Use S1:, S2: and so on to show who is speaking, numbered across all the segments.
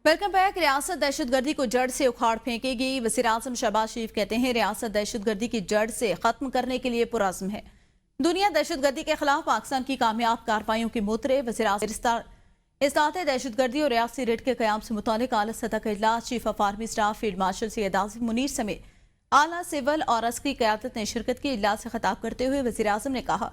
S1: Welcome back. रियासत दहशत गर्दी को जड़ से उखाड़ फेंकेगी। वज़ीर आज़म शहबाज शरीफ कहते हैं रियासत दहशत गर्दी की जड़ से खत्म करने के लिए पुरज़्म है। दुनिया दहशत गर्दी के खिलाफ पाकिस्तान की कामयाब कार्रवाइयों की मुतरे। वज़ीर आज़म इस्लात दहशत गर्दी और रियासती रेड के क़याम से मुतालिक आला सतह का इजलास chief of army staff field marshal Syed Asim Munir समेत आला सिविल और अस्करी क़यादत ने शिरकत की। इजलास से खिताब करते हुए वज़ीर आज़म ने कहा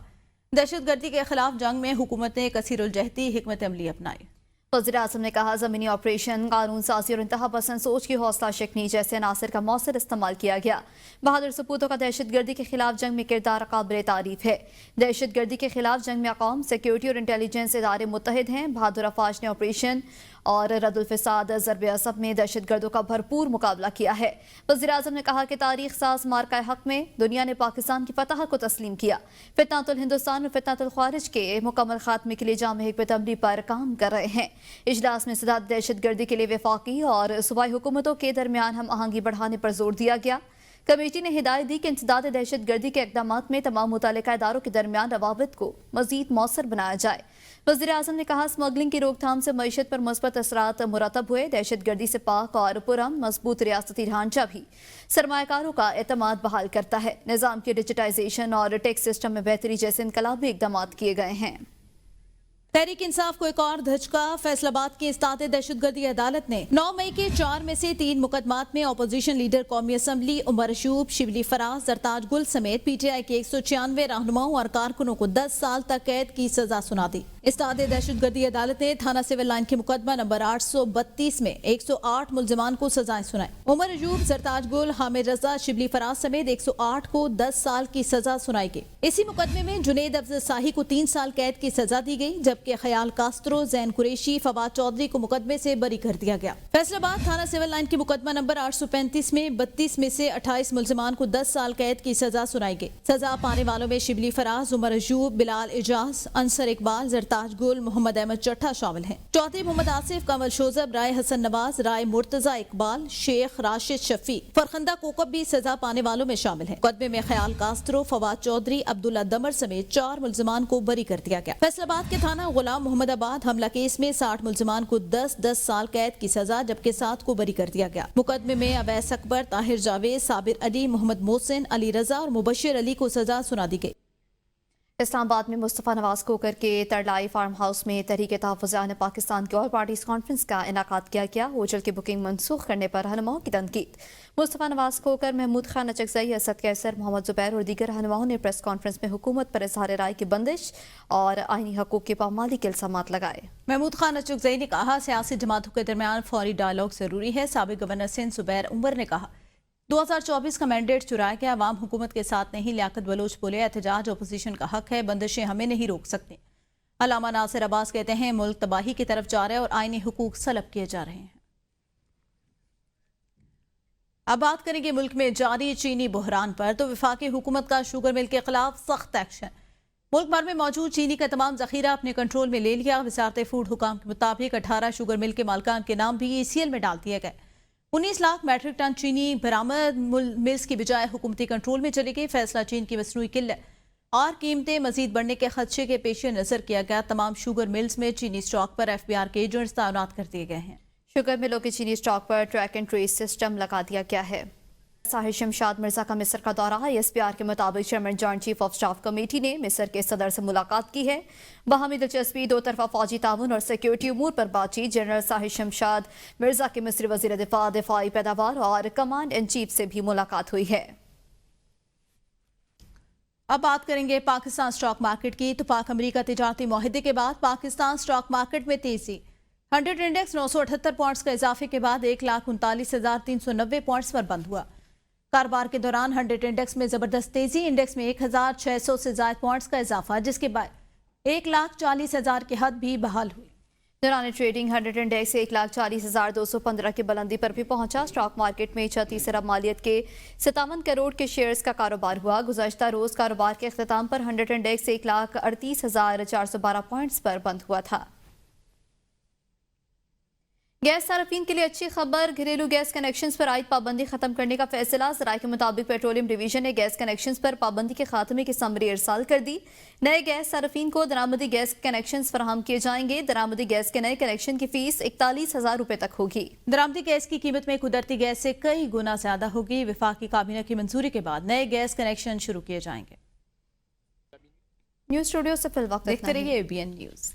S1: दहशत गर्दी के खिलाफ जंग में हुकूमत ने कसीरुल-जहती हिकमत अमली अपनाई।
S2: वज़ीर आज़म ने कहा ज़मीनी ऑपरेशन, कानून साजी और इंतहा पसंद सोच की हौसला शिकनी जैसे अनासर का मौसर इस्तेमाल किया गया। बहादुर सपूतों का दहशत गर्दी के खिलाफ जंग में किरदार काबिल तारीफ है। दहशत गर्दी के खिलाफ जंग में अक़वाम, सिक्योरिटी और इंटेलिजेंस इदारे मुत्तहिद हैं। बहादुर अफवाज ने ऑपरेशन और रद्दुल फ़साद ज़रब असब में दहशत गर्दों का भरपूर मुकाबला किया है। वज़ीर आज़म ने कहा कि तारीख साज मार्का हक में दुनिया ने पाकिस्तान की फतह को तस्लीम किया। फितनातुल हिंदुस्तान और फितनातुल ख़ारिज के मुकम्मल खात्मे के लिए जामे हिकमत अमली पर काम कर रहे हैं। इजलास में सदारत दहशत गर्दी के लिए वफाकी और सूबाई हुकूमतों के दरमियान हम आहंगी बढ़ाने पर जोर दिया गया। कमेटी ने हिदायत दी कि इंसदाद दहशत गर्दी के इक़दाम में तमाम मुतल्लिका इदारों के दरमियान रवाबित को मज़ीद मौसर बनाया जाए। वज़ीर आज़म ने कहा स्मगलिंग की रोकथाम से मईशत पर मुस्बत असरात मुरतब हुए। दहशत गर्दी से पाक और पुरअमन मजबूत रियासती ढांचा भी सरमायाकारों का एतमाद बहाल करता है। निज़ाम की डिजिटाइजेशन और टैक्स सिस्टम में बेहतरी जैसे इनकलाबी इक़दाम किए गए हैं।
S1: तहरीक इंसाफ को एक और धचका। फैसलाबाद की इस्तात दहशतगर्दी अदालत ने 9 मई के 4 में से 3 मुकदमात में अपोजिशन लीडर कौमी असम्बली उमर अशूब, शिबली फराज, जरताज गुल समेत पीटीआई के 196 रहनुमाओं और कारकुनों को 10 साल तक कैद की सजा सुना दी। इस्तात दहशतगर्दी अदालत ने थाना सिविल लाइन के मुकदमा नंबर 832 में 108 मुलजमान को सजाएं सुनाई। उमर अशूब, जरताज गुल, हामिद रजा, शिबली फराज समेत 108 को 10 साल की सजा सुनाई गई। इसी मुकदमे में जुनेद अफजल शाही को 3 साल कैद की सजा दी गई, जबकि ख्याल कास्त्रो, जैन कुरैशी, फवाद चौधरी को मुकदमे से बरी कर दिया गया। फैसलाबाद थाना सिविल लाइन के मुकदमा नंबर 835 में 32 में से 28 मुलजमान को 10 साल कैद की सजा सुनाई गई। सजा पाने वालों में शिबली फराज, उमर अशूब, बिलाल एजाज, अंसर इकबाल, जरताज गुल, मोहम्मद अहमद चट्टा शामिल हैं। चौधरी मोहम्मद आसिफ, कंवल शोजब, राय हसन नवाज, राय मुर्तजा इकबाल, शेख राशिद शफी, फरखंदा कोकब भी सजा पाने वालों में शामिल हैं। मुकदमे में ख्याल कास्त्रो, फवाद चौधरी, अब्दुल्ला दमर समेत 4 मुलजमान को बरी कर दिया गया। फैसलाबाद के थाना गुलाम मोहम्मदाबाद हमला केस में 60 मुलजमान को 10-10 साल कैद की सजा, जबकि 7 को बरी कर दिया गया। मुकदमे में अवैस अकबर, ताहिर जावेद, साबिर अली, मोहम्मद मोहसिन, अली रजा और मुबशिर अली को सजा सुना दी गई।
S2: इस्लामाबाद में मुस्तफ़ा नवाज कोकर के तरलाई फार्म हाउस में तहरीक तहफ़्फ़ुज़ पाकिस्तान की ऑल पार्टीज कॉन्फ्रेंस का इनेकाद किया गया। होटल की बुकिंग मनसूख करने पर रहनुमाओं की तनकीद। मुस्तफ़ा नवाज कोकर, महमूद खान अचकज़ई, असद कैसर, मोहम्मद ज़ुबैर और दीगर रहनुमाओं ने प्रेस कॉन्फ्रेंस में हुकूमत पर इज़हार राय की बंदिश और आईनी हकूक़ की पामाली के इल्ज़ामात लगाए।
S1: महमूद खान अचकज़ई ने कहा सियासी जमातों के दरमियान फौरी डायलॉग जरूरी है। साबिक़ गवर्नर सिंध ज़ुबैर उमर ने कहा 2024 का मैंडेट चुराया गया, अवाम हुकूमत के साथ नहीं। लियाकत बलोच बोले एहतजाज अपोजिशन का हक है, बंदिशें हमें नहीं रोक सकती। अल्लामा नासिर अब्बास कहते हैं मुल्क तबाही की तरफ जा रहा है और आईनी हुकूक सलब किए जा रहे हैं। अब बात करेंगे मुल्क में जारी चीनी बहरान पर। तो वफाकी हुकूमत का शुगर मिल के खिलाफ सख्त एक्शन। मुल्क भर में मौजूद चीनी का तमाम जखीरा अपने कंट्रोल में ले लिया। वजारत फूड हुकाम के मुताबिक 18 शुगर मिल के मालिकान के नाम भी ECL में डाल दिए गए। 19 लाख मैट्रिक टन चीनी बरामद मिल्स की बजाय हुकूमती कंट्रोल में चली गई। फैसला चीन की मसनूई किल्लत और कीमतें मजीद बढ़ने के खदशे के पेश नजर किया गया। तमाम शुगर मिल्स में चीनी स्टॉक पर FBR के एजेंट्स तैनात कर दिए गए हैं।
S2: शुगर मिलों के चीनी स्टॉक पर ट्रैक एंड ट्रेस सिस्टम लगा दिया गया है। साहिर शमशाद मिर्जा का मिस्र का दौरा। SPR के मुताबिक chairman joint chief of staff committee ने मिस्र के सदर से मुलाकात की है। बाहमी दिलचस्पी, दो तरफा फौजी ताउन और सिक्योरिटी उमूर पर बातचीत। जनरल साहिर शमशाद मिर्जा के मिस्री वजीर दिफा, दिफाई पैदावार और कमांड इन चीफ से भी मुलाकात हुई है।
S1: अब बात करेंगे पाकिस्तान स्टॉक मार्केट की। तो पाक अमरीका तिजारती मुआहदे के बाद पाकिस्तान स्टॉक मार्केट में तेजी। 100 इंडेक्स 978 पॉइंट्स का इजाफे के बाद 1,39,390 पॉइंट्स पर बंद हुआ। कारोबार के दौरान 100 इंडेक्स में जबरदस्त तेजी। इंडेक्स में 1,600 से ज्यादा पॉइंट्स का इजाफा, जिसके बाद 1,40,000 की हद भी बहाल हुई।
S2: दौरान ट्रेडिंग 100 इंडेक्स 1,40,215 की बुलंदी पर भी पहुंचा। स्टॉक मार्केट में 36 अरब मालियत के 57 करोड़ के शेयर्स का कारोबार हुआ। गुज़श्ता रोज कारोबार के अख्ताम पर 100 इंडेक्स 1,38,412 पॉइंट्स पर बंद हुआ था। गैस सार्फिन के लिए अच्छी खबर, घरेलू गैस कनेक्शंस पर आयद पाबंदी खत्म करने का फैसला। ज़राए के मुताबिक पेट्रोलियम डिवीजन ने गैस कनेक्शंस पर पाबंदी के खात्मे की समरी इरसाल कर दी। नए गैस सार्फिन को दरामदी गैस कनेक्शंस फराहम किए जाएंगे। दरामदी गैस के नए कनेक्शन की फीस 41,000 रुपए तक होगी।
S1: दरामदी गैस की कीमत में कुदरती गैस से कई गुना ज्यादा होगी। वफाकी काबीना की मंजूरी के बाद नए गैस कनेक्शन शुरू किए जाएंगे।
S2: न्यूज स्टूडियो से फिल वक्त
S1: देखते रहिए ABN न्यूज।